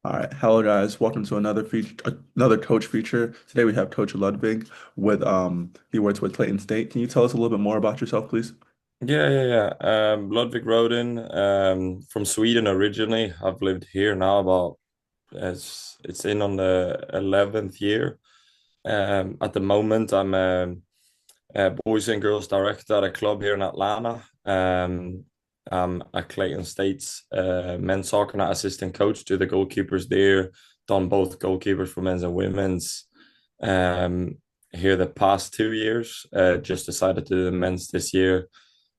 All right, hello guys. Welcome to another feature, another coach feature. Today we have Coach Ludvig with he works with Clayton State. Can you tell us a little bit more about yourself, please? Yeah. Ludvig Rhodin, from Sweden originally. I've lived here now about as it's in on the 11th year. At the moment, I'm a boys and girls director at a club here in Atlanta. I'm at Clayton State's men's soccer and assistant coach to the goalkeepers there. Done both goalkeepers for men's and women's. Um, Here the past 2 years. Just decided to do the men's this year.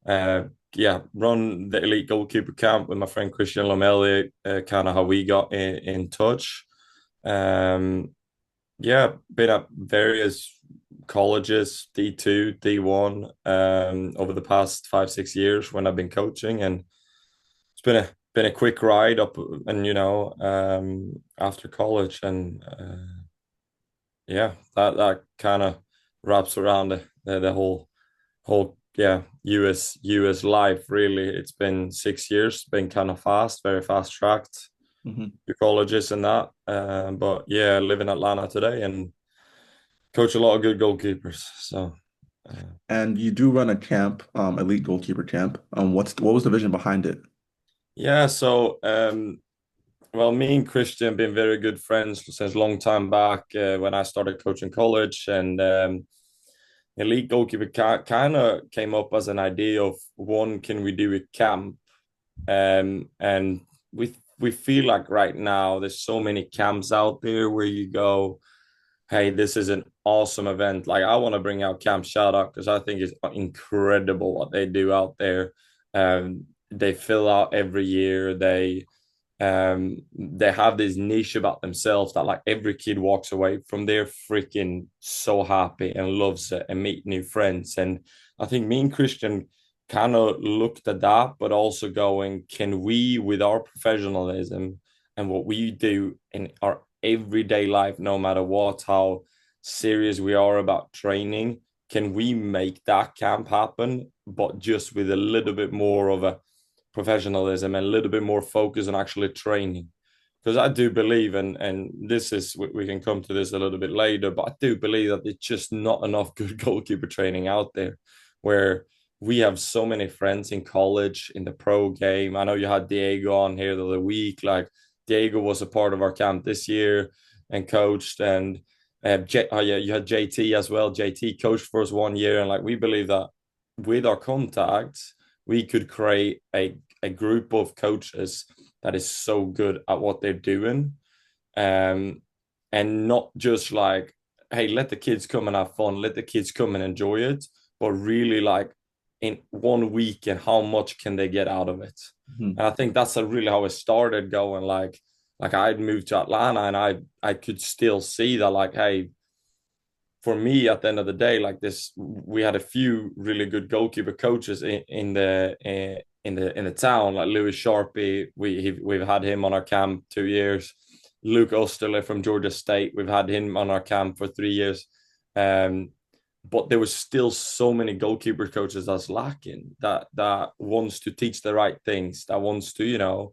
Uh, yeah, run the Elite Goalkeeper Camp with my friend Christian Lomelli, kind of how we got in touch. Um, yeah, been at various colleges, D2, D1, over the past 5, 6 years when I've been coaching, and it's been a quick ride up, and after college, and yeah, that kind of wraps around the whole US life. Really, it's been 6 years, been kind of fast, very fast tracked Hmm. to colleges and that. But yeah, live in Atlanta today and coach a lot of good goalkeepers. So uh, And you do run a camp, Elite Goalkeeper Camp. What was the vision behind it? yeah, so well, me and Christian been very good friends since a long time back, when I started coaching college, and elite goalkeeper kind of came up as an idea of, one, can we do a camp? And we feel like right now there's so many camps out there where you go, hey, this is an awesome event. Like, I want to bring out Camp Shout Out because I think it's incredible what they do out there. They fill out every year. They have this niche about themselves that, like, every kid walks away from there freaking so happy and loves it and meet new friends. And I think me and Christian kind of looked at that, but also going, can we, with our professionalism and what we do in our everyday life, no matter what, how serious we are about training, can we make that camp happen, but just with a little bit more of a professionalism and a little bit more focus on actually training? Because I do believe, and this is, we can come to this a little bit later, but I do believe that it's just not enough good goalkeeper training out there. Where we have so many friends in college, in the pro game. I know you had Diego on here the other week. Like, Diego was a part of our camp this year and coached, and oh yeah, you had JT as well. JT coached for us 1 year, and like, we believe that with our contacts, we could create a group of coaches that is so good at what they're doing, um, and not just like, hey, let the kids come and have fun, let the kids come and enjoy it, but really, like, in 1 week, and how much can they get out of it? Hmm. And I think that's really how it started going. Like I'd moved to Atlanta, and I could still see that, like, hey, for me, at the end of the day, like, this, we had a few really good goalkeeper coaches in the town, like Louis Sharpie. We've had him on our camp 2 years. Luke Osterle from Georgia State, we've had him on our camp for 3 years. But there was still so many goalkeeper coaches that's lacking, that wants to teach the right things, that wants to,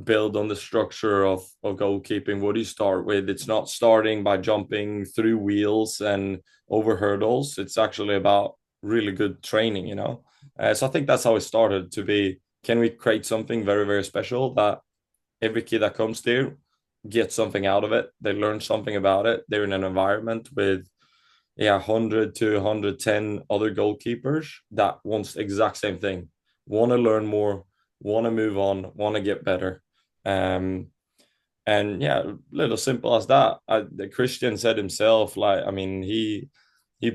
build on the structure of goalkeeping. What do you start with? It's not starting by jumping through wheels and over hurdles. It's actually about really good training. So I think that's how it started to be. Can we create something very, very special that every kid that comes there gets something out of it? They learn something about it. They're in an environment with, yeah, 100 to 110 other goalkeepers that wants the exact same thing, want to learn more, want to move on, want to get better. Um, and yeah, little simple as that. The Christian said himself, like, I mean, he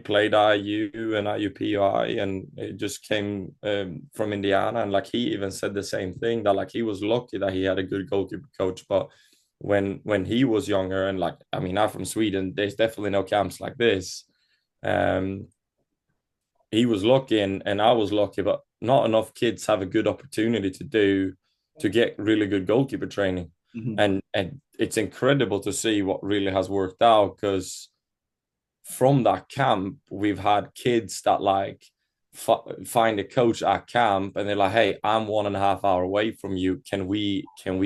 played IU and IUPI, and it just came, from Indiana, and like, he even said the same thing, that like, he was lucky that he had a good goalkeeper coach. But when he was younger, and like, I mean, I'm from Sweden, there's definitely no camps like this. Um, he was lucky, and I was lucky, but not enough kids have a good opportunity to get really good goalkeeper training. Hmm. And it's incredible to see what really has worked out, because from that camp we've had kids that, like, find a coach at camp, and they're like, "Hey, I'm 1.5 hours away from you. Can we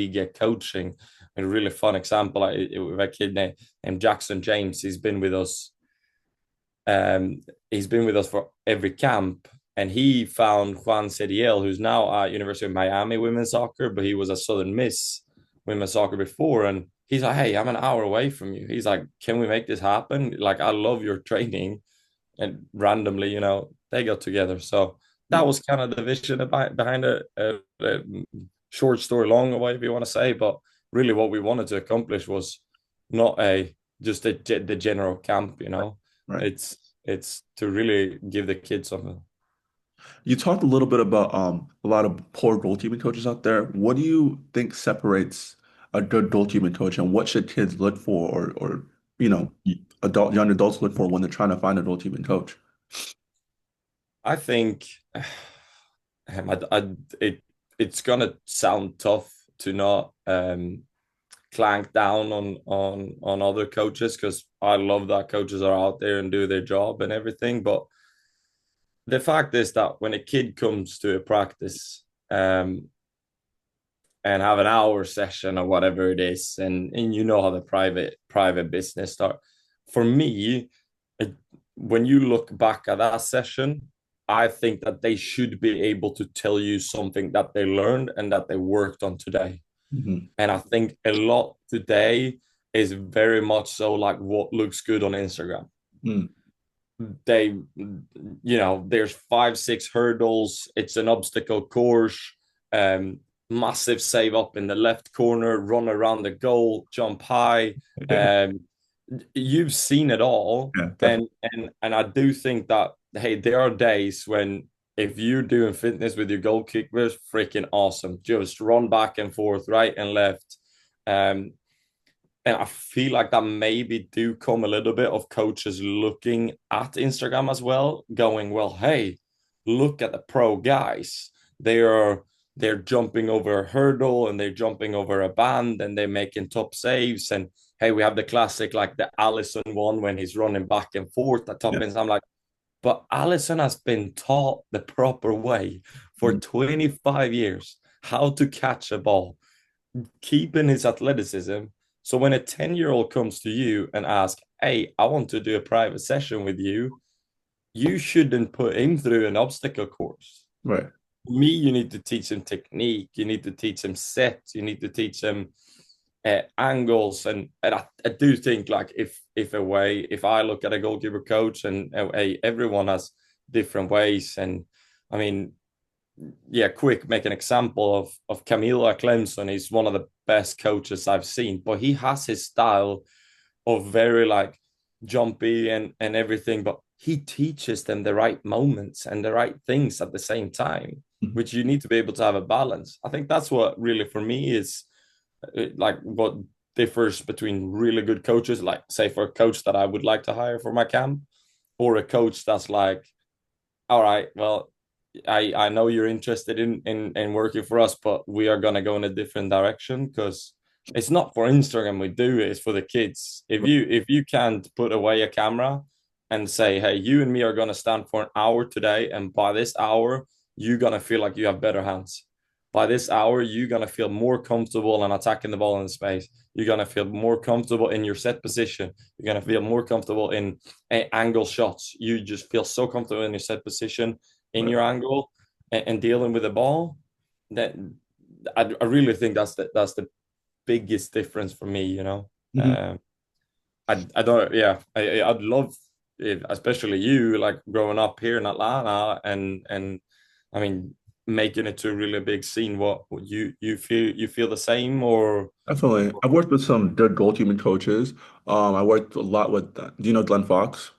get coaching?" A really fun example, with a kid named Jackson James. He's been with us for every camp, and he found Juan Cediel, who's now at University of Miami women's soccer, but he was a Southern Miss women's soccer before, and he's like, "Hey, I'm an hour away from you." He's like, "Can we make this happen? Like, I love your training." And randomly, they got together. So that was kind of the vision behind a short story long, or whatever you want to say. But really, what we wanted to accomplish was not just the general camp. Right. It's to really give the kids something. You talked a little bit about a lot of poor goalkeeping coaches out there. What do you think separates a good goalkeeping coach, and what should kids look for, or young adults look for when they're trying to find a goalkeeping coach? I think it's gonna sound tough to not clank down on other coaches, because I love that coaches are out there and do their job and everything. But the fact is that when a kid comes to a practice, and have an hour session or whatever it is, and you know how the private business start. For me, it, when you look back at that session, I think that they should be able to tell you something that they learned and that they worked on today. Hmm. And I think a lot today is very much so like what looks good on Instagram. Mm. There's 5 6 hurdles, it's an obstacle course, massive save up in the left corner, run around the goal, jump high. You've seen it all. Yeah, and definitely. and I do think that, hey, there are days when, if you're doing fitness with your goalkeepers, freaking awesome, just run back and forth, right and left. Um and I feel like that maybe do come a little bit of coaches looking at Instagram as well, going, well, hey, look at the pro guys. They're jumping over a hurdle, and they're jumping over a band, and they're making top saves. And hey, we have the classic, like the Allison one when he's running back and forth at top Yeah. ends. I'm like, but Allison has been taught the proper way for Mm. 25 years how to catch a ball, keeping his athleticism. So when a 10-year-old comes to you and asks, "Hey, I want to do a private session with you," you shouldn't put him through an obstacle course. Right. Me, you need to teach him technique. You need to teach him sets. You need to teach him angles. And I do think, like, if I look at a goalkeeper coach, and everyone has different ways. And I mean, yeah, quick, make an example of Camilo Clemson. He's one of the best coaches I've seen, but he has his style of very, like, jumpy and everything, but he teaches them the right moments and the right things at the same time, Mhm. which you need to be able to have a balance. I think that's what really, for me, is like what differs between really good coaches, like, say, for a coach that I would like to hire for my camp, or a coach that's like, all right, well, I know you're interested in working for us, but we are gonna go in a different direction, because it's not for Instagram we do it, it's for the kids. If you can't put away a camera and say, hey, you and me are gonna stand for an hour today, and by this hour, you're gonna feel like you have better hands. By this hour, you're gonna feel more comfortable in attacking the ball in space. You're gonna feel more comfortable in your set position. You're gonna feel more comfortable in angle shots. You just feel so comfortable in your set position, in Right. your angle, and dealing with the ball. That I really think that's the biggest difference for me. Mhm. Um, I don't, yeah, I'd love it, especially you, like, growing up here in Atlanta, and I mean, making it to a really big scene. What you feel the same, or? Definitely. I've worked with some good goalkeeping coaches. I worked a lot with, do you know Glenn Fox?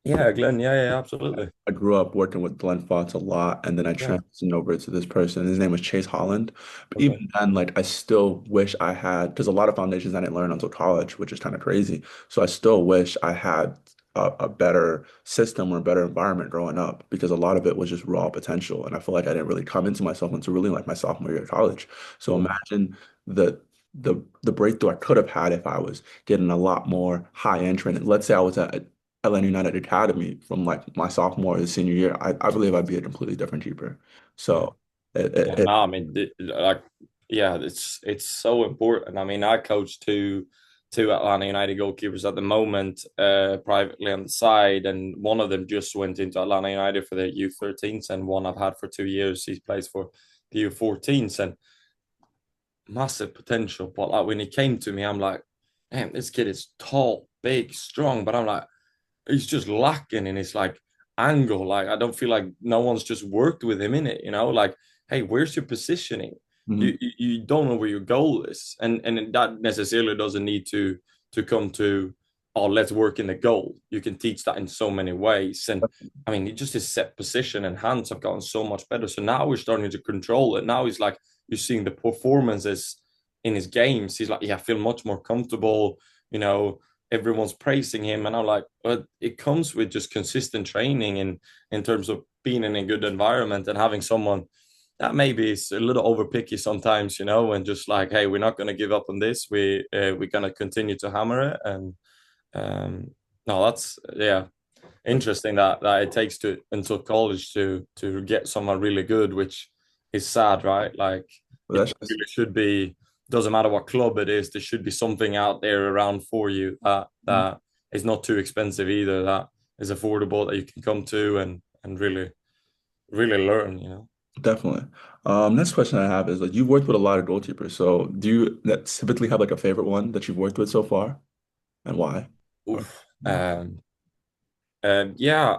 Yeah, Glenn. Yeah, yeah, absolutely. I grew up working with Glenn Fox a lot, and then I Yeah. transitioned over to this person. His name was Chase Holland. But Okay. even then, like, I still wish I had, because a lot of foundations I didn't learn until college, which is kind of crazy. So I still wish I had a better system or a better environment growing up, because a lot of it was just raw potential. And I feel like I didn't really come into myself until really like my sophomore year of college. So Yeah. imagine the breakthrough I could have had if I was getting a lot more high end training. Let's say I was at Atlanta United Academy from like my sophomore to senior year, I believe I'd be a completely different keeper. Yeah. So it, it, Yeah, no, it I mean, like, yeah, it's so important. I mean, I coach two Atlanta United goalkeepers at the moment, privately on the side, and one of them just went into Atlanta United for their U13s, and one I've had for 2 years. He plays for the U14s, and massive potential. But like when he came to me, I'm like, man, this kid is tall, big, strong, but I'm like, he's just lacking in his like angle. Like I don't feel like no one's just worked with him in it, you know? Like, hey, where's your positioning? mhm. You don't know where your goal is. And that necessarily doesn't need to come to, oh, let's work in the goal. You can teach that in so many ways. And I mean, just his set position and hands have gotten so much better. So now we're starting to control it. Now he's like you're seeing the performances in his games. He's like, yeah, I feel much more comfortable, you know, everyone's praising him, and I'm like, but it comes with just consistent training and in terms of being in a good environment and having someone that maybe is a little over picky sometimes, you know, and just like, hey, we're not going to give up on this. We're going to continue to hammer it, and um, no, that's yeah, interesting that it takes to until college to get someone really good, which is sad, right? Like But it that's just really should be. Doesn't matter what club it is, there should be something out there around for you mhm, that is not too expensive either. That is affordable that you can come to and really learn. You know. definitely. Next question I have is like you've worked with a lot of goalkeepers. So do you that typically have like a favorite one that you've worked with so far and why? Or Oof. Yeah.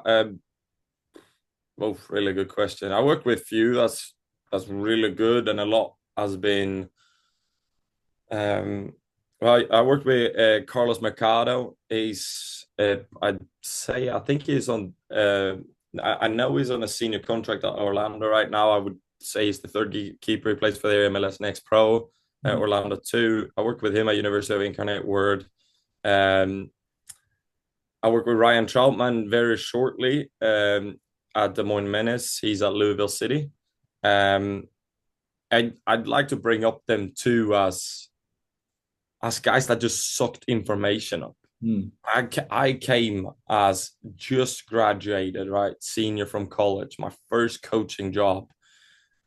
Both really good question. I work with few. That's really good, and a lot has been. Well, I worked with Carlos Mercado. I'd say, I think he's on. I know he's on a senior contract at Orlando right now. I would say he's the third keeper. He plays for their MLS Next Pro, mhm, Orlando too. I worked with him at University of Incarnate Word. Um, I worked with Ryan Troutman very shortly at Des Moines Menace. He's at Louisville City. Um, I'd like to bring up them too as guys that just sucked information up. mhm, I came as just graduated, right, senior from college, my first coaching job,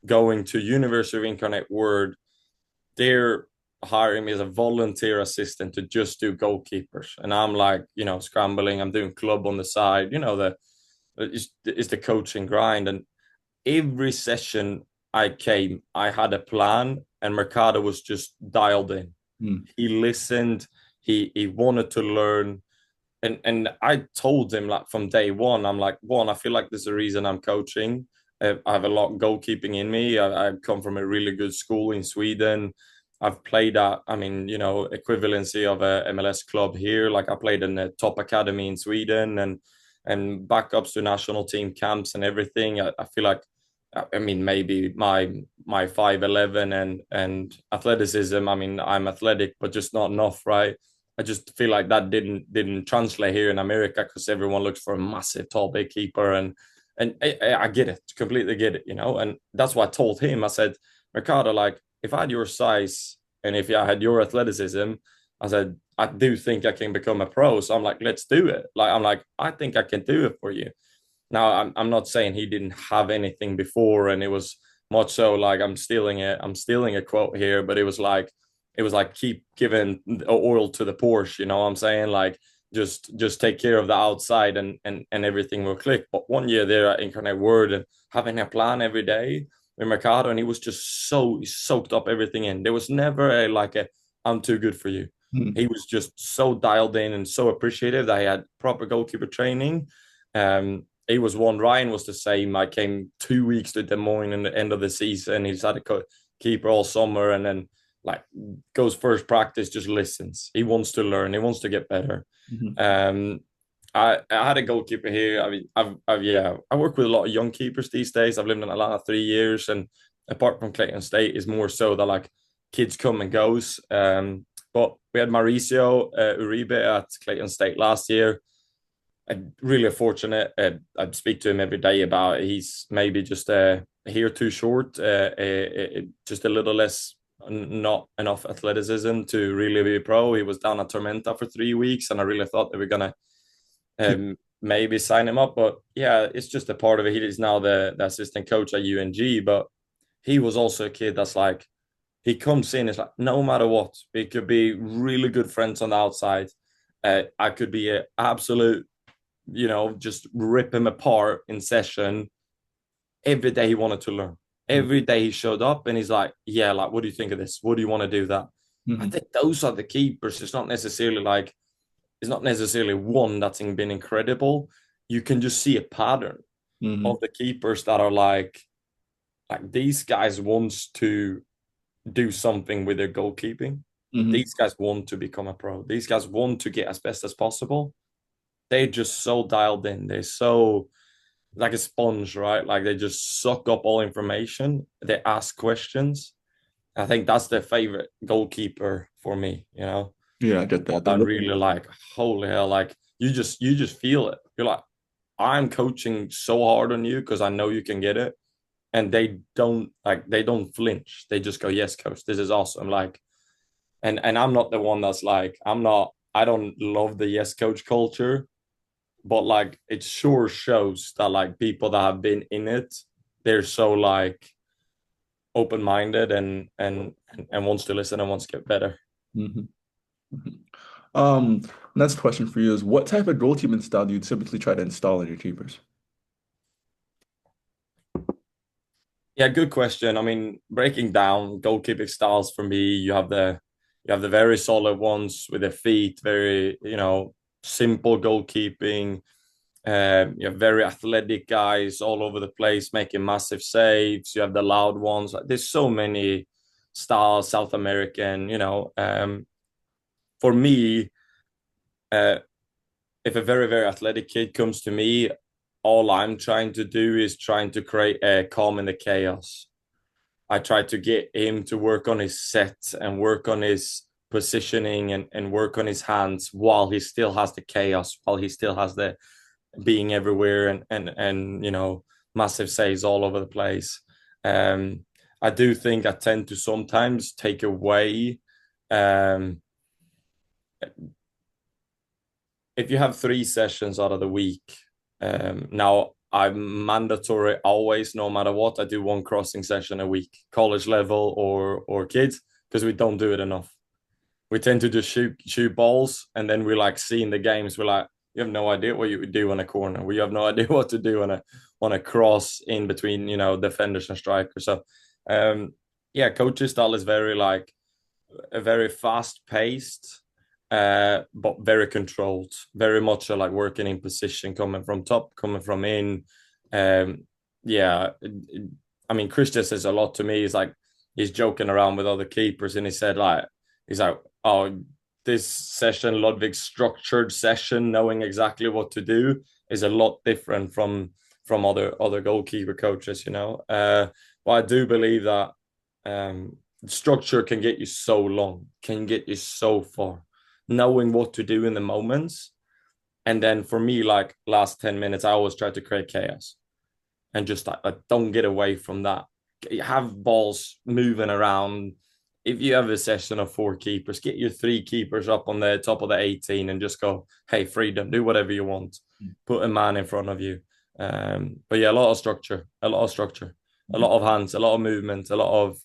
going to University of Incarnate Word. They're hiring me as a volunteer assistant to just do goalkeepers, and I'm like, you know, scrambling. I'm doing club on the side, you know, is the coaching grind, and every session I came, I had a plan, and Mercado was just dialed in. mhm, He listened. He wanted to learn, and I told him like from day one, I'm like, one, I feel like there's a reason I'm coaching. I have a lot of goalkeeping in me. I come from a really good school in Sweden. I've played at, I mean, you know, equivalency of a MLS club here. Like I played in the top academy in Sweden and backups to national team camps and everything. I feel like, I mean, maybe my 5'11" and athleticism. I mean, I'm athletic, but just not enough, right? I just feel like that didn't translate here in America because everyone looks for a massive tall big keeper, and I get it, completely get it, you know. And that's what I told him. I said, Ricardo, like if I had your size and if I had your athleticism, I said I do think I can become a pro. So I'm like, let's do it. Like I'm like, I think I can do it for you. Now I'm not saying he didn't have anything before, and it was much so like I'm stealing a quote here, but it was like keep giving oil to the Porsche, you know what I'm saying? Like just take care of the outside and everything will click. But one year there at Incarnate Word and having a plan every day with Mercado, and he was just so he soaked up everything in. There was never a like a I'm too good for you. mhm, He was just so dialed in and so appreciative that he had proper goalkeeper training. He was one. Ryan was the same. I came 2 weeks to Des Moines in the end of the season. He's had a keeper all summer, and then like goes first practice, just listens. He wants to learn. He wants to get better. mhm. Um, I had a goalkeeper here. I mean, I've yeah, I work with a lot of young keepers these days. I've lived in Atlanta 3 years, and apart from Clayton State, is more so that like kids come and goes. But we had Mauricio Uribe at Clayton State last year. I'm really fortunate. I speak to him every day about it. He's maybe just a hair too short, just a little less, not enough athleticism to really be a pro. He was down at Tormenta for 3 weeks, and I really thought they were gonna maybe sign him up. But yeah, it's just a part of it. He is now the assistant coach at UNG, but he was also a kid that's like, he comes in, it's like, no matter what, we could be really good friends on the outside. I could be an absolute, just rip him apart in session. Every day he wanted to learn. Every day he showed up and he's like, yeah, like, what do you think of this? What do you want to do that? I Mm-hmm. think those are the keepers. It's not necessarily one that's been incredible. You can just see a pattern Mm-hmm. of the keepers that are like these guys wants to do something with their goalkeeping. Mm-hmm. These guys want to become a pro. These guys want to get as best as possible. They're just so dialed in. They're so like a sponge, right? Like they just suck up all information. They ask questions. I think that's their favorite goalkeeper for me, Yeah, I get that. I really like, holy hell, like you just feel it. You're like, I'm coaching so hard on you because I know you can get it. And they don't flinch. They just go, yes, coach, this is awesome. Like, and I'm not the one that's like, I don't love the yes coach culture, but like it sure shows that like people that have been in it, they're so like open minded and wants to listen and wants to get better. Mm-hmm. Mm-hmm. Um, Next question for you is what type of goalkeeping style do you typically try to install in your keepers? Yeah, good question. I mean, breaking down goalkeeping styles for me, you have the very solid ones with their feet, very, simple goalkeeping. You have very athletic guys all over the place making massive saves. You have the loud ones. Like, there's so many styles, South American, for me, uh, if a very, very athletic kid comes to me, all I'm trying to do is trying to create a calm in the chaos. I try to get him to work on his set and work on his positioning and work on his hands while he still has the chaos, while he still has the being everywhere and massive saves all over the place. Um, I do think I tend to sometimes take away um, if you have 3 sessions out of the week. Now I'm mandatory always, no matter what. I do one crossing session a week, college level or kids, because we don't do it enough. We tend to just shoot balls, and then we like seeing the games. We're like, you have no idea what you would do on a corner. We have no idea what to do on a cross in between, defenders and strikers. So, yeah, coach's style is very like a very fast paced, but very controlled. Very much like working in position, coming from top, coming from in. Um, yeah, I mean, Christian says a lot to me. He's like he's joking around with other keepers, and he's like, oh, this session, Ludwig's structured session, knowing exactly what to do, is a lot different from other goalkeeper coaches. But I do believe that structure can get you so long, can get you so far, knowing what to do in the moments. And then for me, like last 10 minutes, I always try to create chaos and just like don't get away from that. Have balls moving around. If you have a session of 4 keepers, get your 3 keepers up on the top of the 18 and just go, hey, freedom, do whatever you want. Put a man in front of you. But yeah, a lot of structure, a lot of hands, a lot of movement, a lot of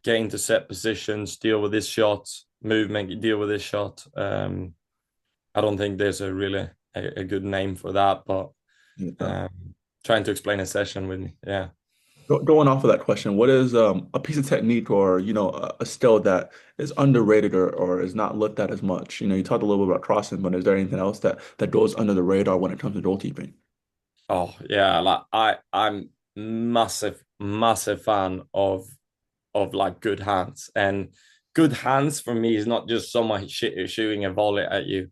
getting to set positions, deal with this shot, movement, deal with this shot. I don't think there's a really a good name for that, but Yeah. um, trying to explain a session with me. Yeah. Going off of that question, what is a piece of technique or a skill that is underrated or is not looked at as much? You talked a little bit about crossing, but is there anything else that goes under the radar when it comes to goalkeeping? Oh yeah, like I'm massive, massive fan of like good hands. And good hands for me is not just someone shooting a volley at you.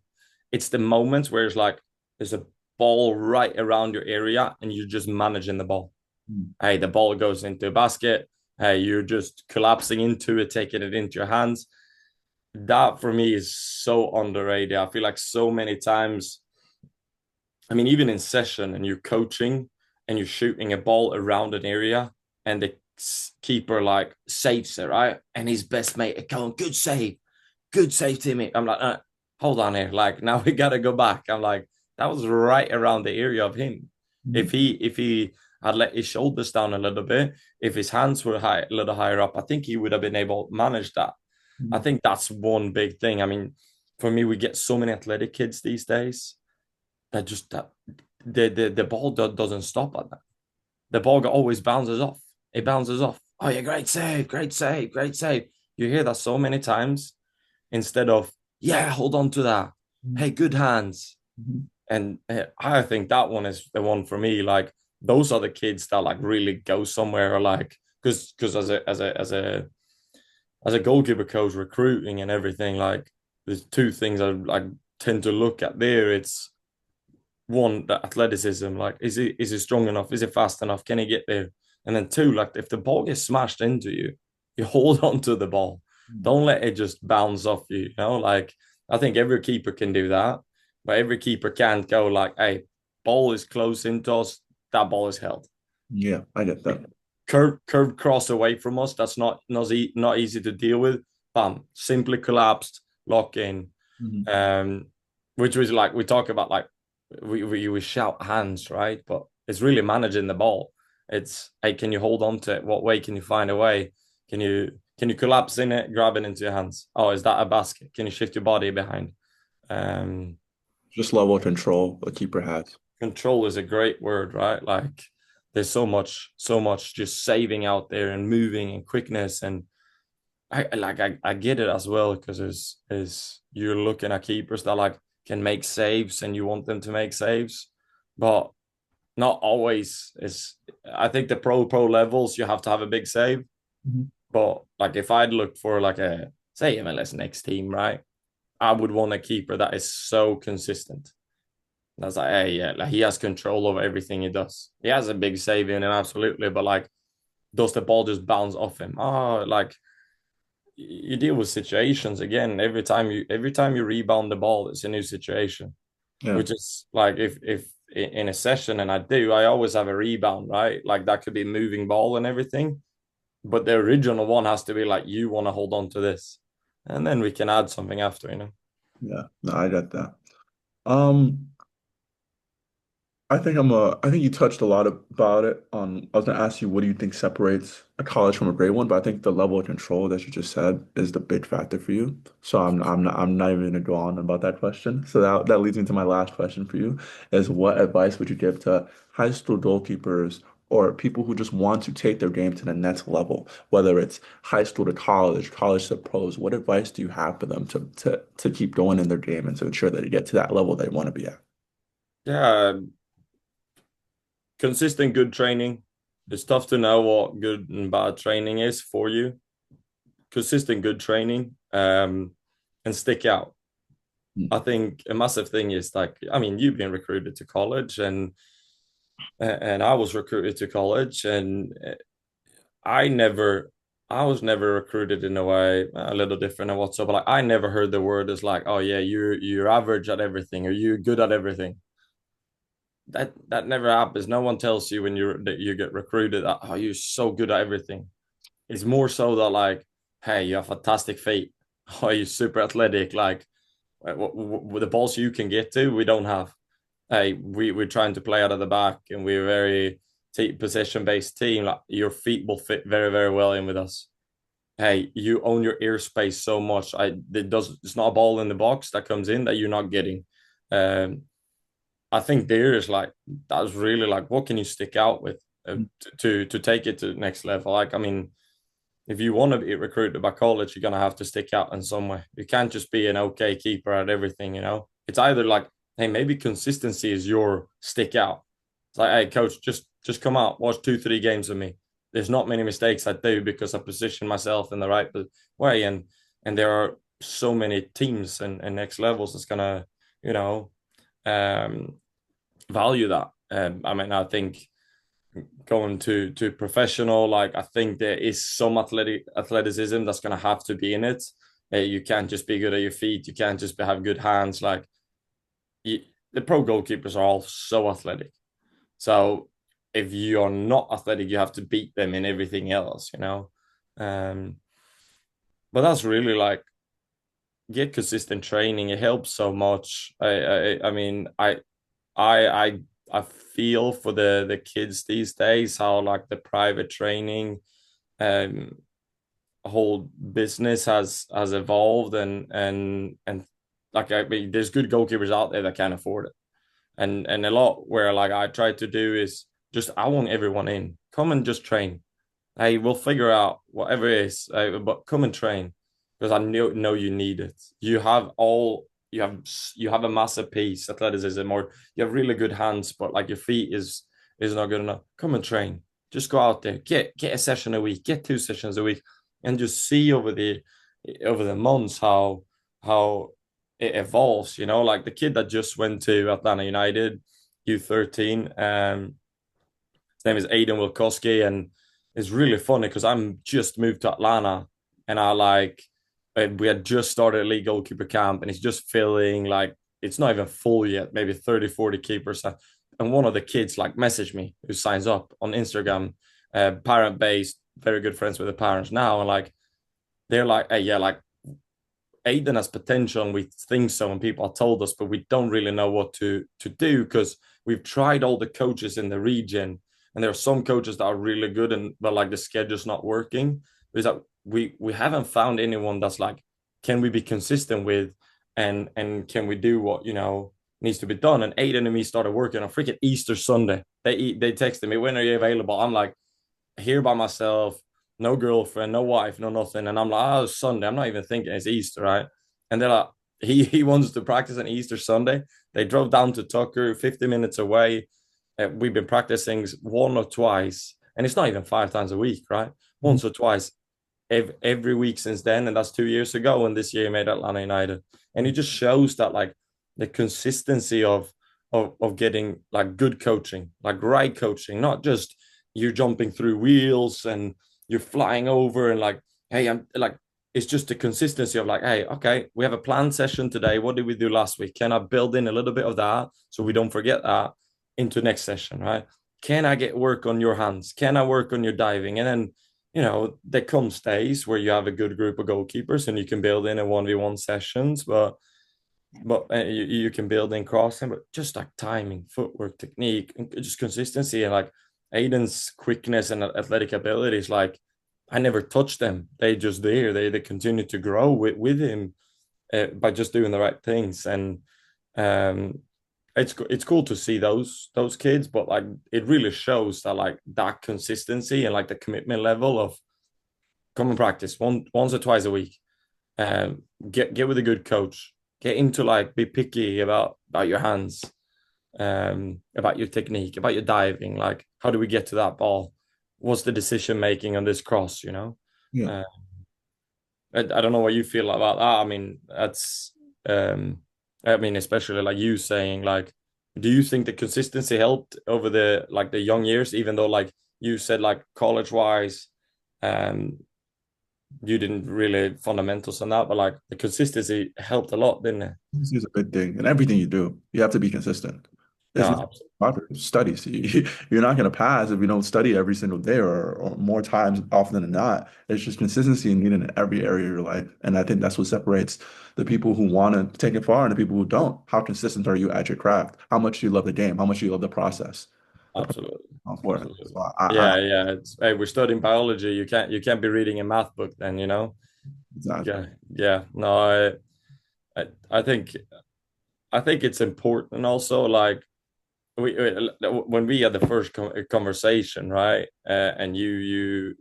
It's the moments where it's like there's a ball right around your area and you're just managing the ball. Mm. Hey, the ball goes into a basket. Hey, you're just collapsing into it, taking it into your hands. That for me is so underrated. I feel like so many times, I mean, even in session and you're coaching and you're shooting a ball around an area and the keeper like saves it, right? And his best mate going, good save, Timmy. I'm like, hold on here. Like, now we got to go back. I'm like, that was right around the area of him. Mhm. If he had let his shoulders down a little bit, if his hands were high, a little higher up, I think he would have been able to manage that. I Mhm. think that's one big thing. I mean, for me, we get so many athletic kids these days that just that the ball doesn't stop at that. The ball always bounces off. It bounces off. Oh yeah, great save, great save, great save. You hear that so many times instead of yeah, hold on to that. Hey, Mhm. good hands. Mhm. And I think that one is the one for me. Like those are the kids that like really go somewhere. Or like because as a goalkeeper coach, recruiting and everything, like there's two things I tend to look at there. It's one, the athleticism, like is he strong enough? Is he fast enough? Can he get there? And then two, like if the ball gets smashed into you, you hold on to the ball. Mhm. Don't let it just bounce off you. You know, like I think every keeper can do that, but every keeper can't go like, hey, ball is close into us, that ball is held. Yeah, I get that. Curved cross away from us, that's not easy to deal with. Bam, simply collapsed, lock in. Mhm. Um, which was like we talk about like we shout hands, right? But it's really managing the ball. It's hey, can you hold on to it? What way can you find a way? Can you collapse in it, grab it into your hands? Oh, is that a basket? Can you shift your body behind? Um, Just level of control a keeper has. Control is a great word, right? Like there's so much just saving out there and moving and quickness and I get it as well because is you're looking at keepers that like can make saves and you want them to make saves, but not always is. I think the pro levels you have to have a big save, Mhm. but like if I'd look for like a say MLS next team, right? I would want a keeper that is so consistent. That's like, hey, yeah, like he has control over everything he does. He has a big save in him, absolutely, but like, does the ball just bounce off him? Oh, like you deal with situations again every time you rebound the ball, it's a new situation. Yeah. Which is like if in a session, and I always have a rebound, right? Like that could be a moving ball and everything, but the original one has to be like you want to hold on to this, and then we can add something after. Yeah. No, I get that. Um, I think you touched a lot about it. I was gonna ask you, what do you think separates a college from a grade one? But I think the level of control that you just said is the big factor for you. So I'm not even gonna go on about that question. So that leads me to my last question for you is what advice would you give to high school goalkeepers or people who just want to take their game to the next level, whether it's high school to college, college to pros? What advice do you have for them to keep going in their game and to ensure that they get to that level they want to be at? Yeah, consistent good training. It's tough to know what good and bad training is for you. Consistent good training, and stick out. I think a massive thing is like, I mean, you've been recruited to college, and I was recruited to college, and I never, I was never recruited in a way a little different and whatsoever. Like I never heard the word as like, oh yeah, you're average at everything or you're good at everything. That never happens. No one tells you when you get recruited that, oh, you're so good at everything. It's more so that like, hey, you have fantastic feet. Oh, you're super athletic. Like the balls you can get to, we don't have. Hey, we're trying to play out of the back, and we're a very possession based team. Like your feet will fit very very well in with us. Hey, you own your airspace so much. It's not a ball in the box that comes in that you're not getting. Um, I think there is like that's really like what can you stick out with to take it to the next level. Like I mean, if you want to be recruited by college, you're gonna have to stick out in some way. You can't just be an okay keeper at everything. It's either like, hey, maybe consistency is your stick out. It's like, hey, coach, just come out, watch 2, 3 games of me. There's not many mistakes I do because I position myself in the right way, and there are so many teams and next levels that's gonna, you know, um, value that. I mean, I think going to professional, like I think there is some athleticism that's gonna have to be in it. You can't just be good at your feet. You can't just have good hands. Like you, the pro goalkeepers are all so athletic. So if you are not athletic, you have to beat them in everything else. Um, but that's really like get consistent training. It helps so much. I mean, I feel for the kids these days how like the private training um whole business has evolved and like I mean there's good goalkeepers out there that can't afford it. And a lot where like I try to do is just I want everyone in. Come and just train. Hey, we'll figure out whatever it is, but come and train because I know you need it. You have a massive piece, athleticism, or you have really good hands, but like your feet is not good enough. Come and train. Just go out there, get a session a week, get 2 sessions a week, and just see over the months how it evolves. You know, like the kid that just went to Atlanta United, U13, his name is Aiden Wilkowski, and it's really funny because I'm just moved to Atlanta, and we had just started Elite Goalkeeper Camp, and he's just filling like it's not even full yet, maybe 30, 40 keepers. And one of the kids like messaged me who signs up on Instagram, parent based, very good friends with the parents now, and like they're like, hey, yeah, like Aiden has potential and we think so, and people have told us, but we don't really know what to do because we've tried all the coaches in the region, and there are some coaches that are really good, and but like the schedule's not working. Is that we haven't found anyone that's like, can we be consistent with, and can we do what needs to be done? And Aiden and me started working on freaking Easter Sunday. They texted me, when are you available? I'm like, here by myself, no girlfriend, no wife, no nothing. And I'm like, oh, it's Sunday. I'm not even thinking it's Easter, right? And they're like, he wants to practice on Easter Sunday. They drove down to Tucker, 50 minutes away. We've been practicing one or twice, and it's not even 5 times a week, right? Once or twice every week since then, and that's 2 years ago. And this year he made Atlanta United, and it just shows that like the consistency of getting like good coaching, like right coaching, not just you're jumping through wheels and you're flying over and like, hey, I'm like, it's just the consistency of like, hey, okay, we have a planned session today. What did we do last week? Can I build in a little bit of that so we don't forget that into next session, right? Can I get work on your hands? Can I work on your diving? And then, there comes days where you have a good group of goalkeepers and you can build in a 1v1 sessions, but you can build in crossing, but just like timing, footwork, technique, and just consistency, and like Aiden's quickness and athletic abilities, like I never touched them. They just there. They continue to grow with him by just doing the right things, and um, it's cool to see those kids, but like it really shows that like that consistency and like the commitment level of come and practice once or twice a week, um, get with a good coach, get into like be picky about your hands, about your technique, about your diving. Like, how do we get to that ball? What's the decision making on this cross? Yeah. Uh, I don't know what you feel about that. I mean, um, I mean, especially like you saying, like, do you think the consistency helped over the young years, even though like you said, like college wise, um, you didn't really fundamentals on that, but like the consistency helped a lot, didn't it? This is a good thing. In everything you do, you have to be consistent. It's No, not about studies. You're not going to pass if you don't study every single day or more times often than not. It's just consistency needed in every area of your life. And I think that's what separates the people who want to take it far and the people who don't. How consistent are you at your craft? How much do you love the game? How much do you love the process? The process absolutely, is important. absolutely. So Yeah, yeah. It's hey, we're studying biology. You can't be reading a math book then. exactly. Yeah, yeah. No, I think it's important also. Like when we had the first conversation, right? And you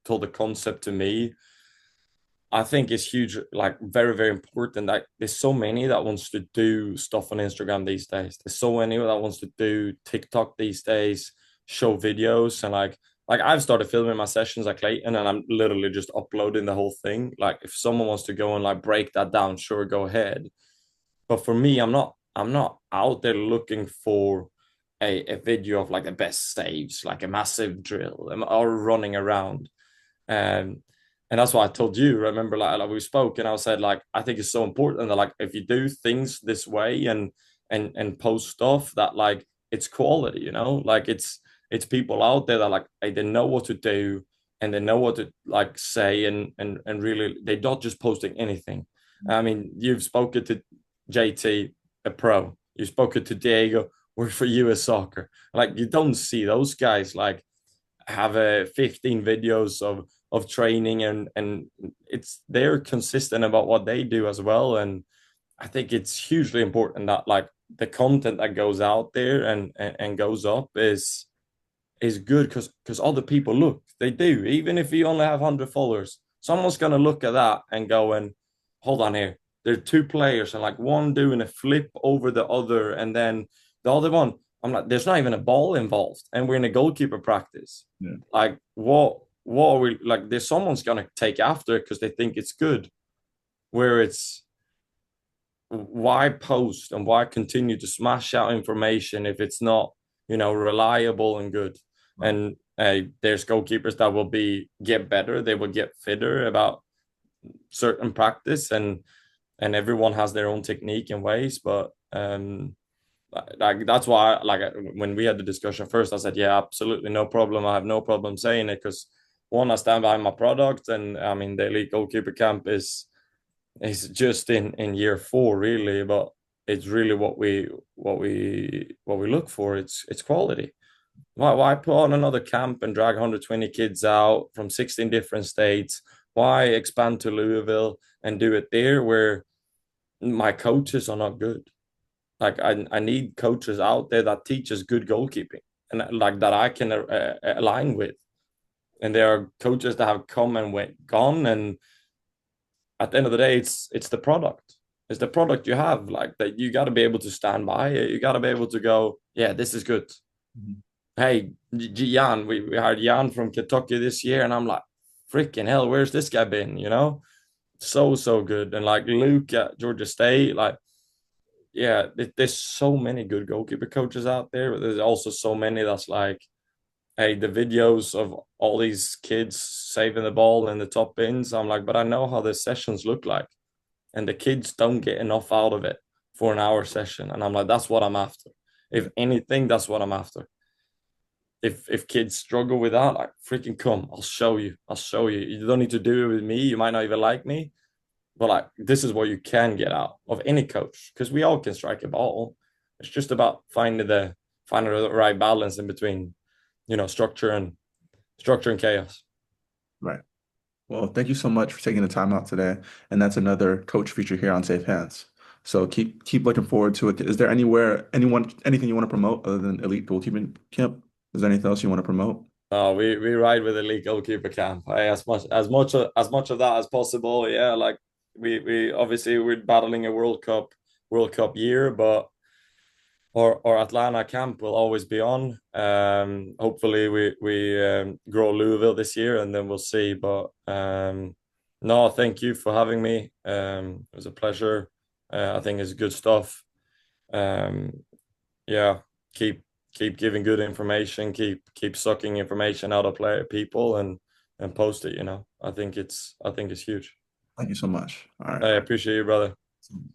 told the concept to me. I think it's huge, like very, very important. Like there's so many that wants to do stuff on Instagram these days. There's so many that wants to do TikTok these days, show videos, and like I've started filming my sessions at Clayton, and I'm literally just uploading the whole thing. Like if someone wants to go and like break that down, sure, go ahead. But for me, I'm not out there looking for a video of like the best saves, like a massive drill, or running around. Um, and that's why I told you. Remember, like we spoke, and I said like I think it's so important that like if you do things this way and post stuff that like it's quality, like it's people out there that like they know what to do and they know what to like say and really they're not just posting anything. I mean, you've spoken to JT, a pro. You've spoken to Diego. work for US Soccer. Like you don't see those guys like have a 15 videos of training, and it's they're consistent about what they do as well. And I think it's hugely important that like the content that goes out there and goes up is good, because other people look, they do, even if you only have 100 followers, someone's going to look at that and go, and hold on here, there are two players and like one doing a flip over the other, and then the other one, I'm like, there's not even a ball involved and we're in a goalkeeper practice. Yeah. Like what are we like, there's someone's going to take after it because they think it's good, where it's, why post and why continue to smash out information if it's not, reliable and good? Right. And there's goalkeepers that will get better, they will get fitter about certain practice, and everyone has their own technique and ways. But like that's why like when we had the discussion first, I said, yeah, absolutely no problem, I have no problem saying it, because one, I stand behind my product, and I mean the Elite Goalkeeper Camp is just in year 4 really, but it's really what we look for. It's quality. Why put on another camp and drag 120 kids out from 16 different states? Why expand to Louisville and do it there where my coaches are not good? Like I need coaches out there that teaches good goalkeeping and like that I can align with. And there are coaches that have come and went gone, and at the end of the day, it's the product. It's the product you have, like that you got to be able to stand by it. You got to be able to go, yeah, this is good. Mhm. Hey, Jan, we hired Jan from Kentucky this year, and I'm like, freaking hell, where's this guy been? So good. And like Luke at Georgia State, like, yeah, there's so many good goalkeeper coaches out there, but there's also so many that's like, hey, the videos of all these kids saving the ball in the top bins. I'm like, but I know how the sessions look like, and the kids don't get enough out of it for an hour session. And I'm like, that's what I'm after. If anything, that's what I'm after. If kids struggle with that, like freaking come, I'll show you. I'll show you. You don't need to do it with me. You might not even like me, but like this is what you can get out of any coach, because we all can strike a ball. It's just about finding the right balance in between, structure and chaos. Right. Well, thank you so much for taking the time out today. And that's another coach feature here on Safe Hands. So keep looking forward to it. Is there anything you want to promote other than Elite Goalkeeping Camp? Is there anything else you want to promote? We ride with Elite Goalkeeper Camp. As much of that as possible. Yeah, like we obviously we're battling a World Cup year, but our Atlanta camp will always be on. Hopefully we grow Louisville this year, and then we'll see. But no, thank you for having me. It was a pleasure. I think it's good stuff. Um, yeah, keep keep giving good information, keep sucking information out of people, and post it. I think it's huge. Thank you so much. All right. I appreciate you, brother.